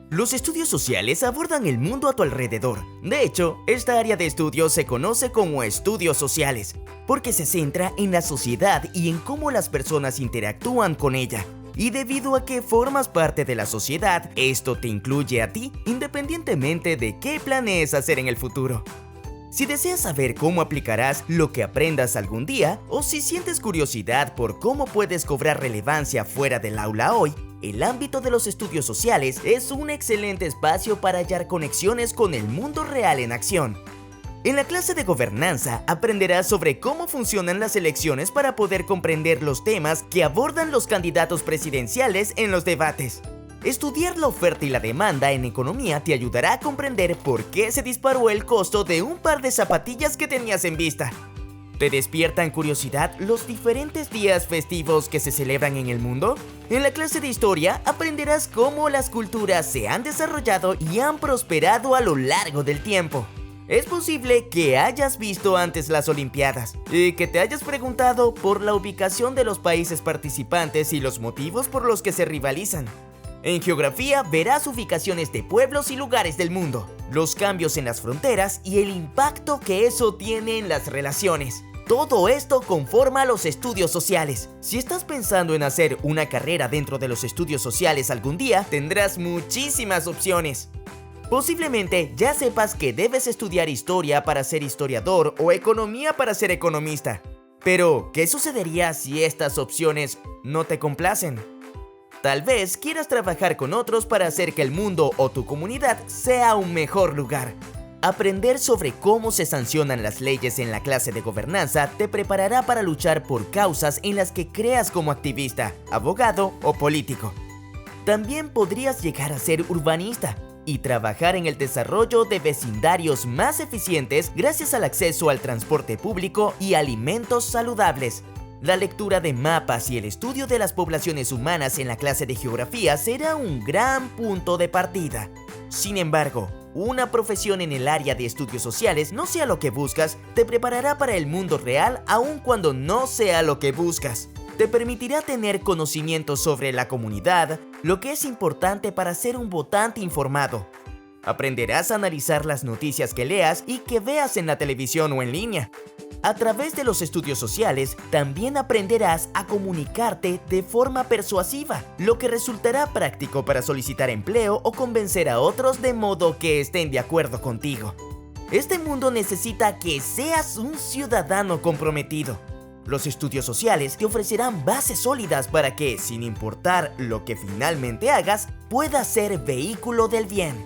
Los estudios sociales abordan el mundo a tu alrededor. De hecho, esta área de estudio se conoce como estudios sociales, porque se centra en la sociedad y en cómo las personas interactúan con ella. Y debido a que formas parte de la sociedad, esto te incluye a ti, independientemente de qué planees hacer en el futuro. Si deseas saber cómo aplicarás lo que aprendas algún día, o si sientes curiosidad por cómo puedes cobrar relevancia fuera del aula hoy, el ámbito de los estudios sociales es un excelente espacio para hallar conexiones con el mundo real en acción. En la clase de gobernanza aprenderás sobre cómo funcionan las elecciones para poder comprender los temas que abordan los candidatos presidenciales en los debates. Estudiar la oferta y la demanda en economía te ayudará a comprender por qué se disparó el costo de un par de zapatillas que tenías en vista. ¿Te despiertan curiosidad los diferentes días festivos que se celebran en el mundo? En la clase de historia aprenderás cómo las culturas se han desarrollado y han prosperado a lo largo del tiempo. Es posible que hayas visto antes las Olimpiadas y que te hayas preguntado por la ubicación de los países participantes y los motivos por los que se rivalizan. En geografía verás ubicaciones de pueblos y lugares del mundo, los cambios en las fronteras y el impacto que eso tiene en las relaciones. Todo esto conforma los estudios sociales. Si estás pensando en hacer una carrera dentro de los estudios sociales algún día, tendrás muchísimas opciones. Posiblemente ya sepas que debes estudiar historia para ser historiador o economía para ser economista. Pero, ¿qué sucedería si estas opciones no te complacen? Tal vez quieras trabajar con otros para hacer que el mundo o tu comunidad sea un mejor lugar. Aprender sobre cómo se sancionan las leyes en la clase de gobernanza te preparará para luchar por causas en las que creas como activista, abogado o político. También podrías llegar a ser urbanista y trabajar en el desarrollo de vecindarios más eficientes gracias al acceso al transporte público y alimentos saludables. La lectura de mapas y el estudio de las poblaciones humanas en la clase de geografía será un gran punto de partida. Sin embargo, una profesión en el área de estudios sociales no sea lo que buscas, te preparará para el mundo real aun cuando no sea lo que buscas. Te permitirá tener conocimientos sobre la comunidad, lo que es importante para ser un votante informado. Aprenderás a analizar las noticias que leas y que veas en la televisión o en línea. A través de los estudios sociales, también aprenderás a comunicarte de forma persuasiva, lo que resultará práctico para solicitar empleo o convencer a otros de modo que estén de acuerdo contigo. Este mundo necesita que seas un ciudadano comprometido. Los estudios sociales te ofrecerán bases sólidas para que, sin importar lo que finalmente hagas, puedas ser vehículo del bien.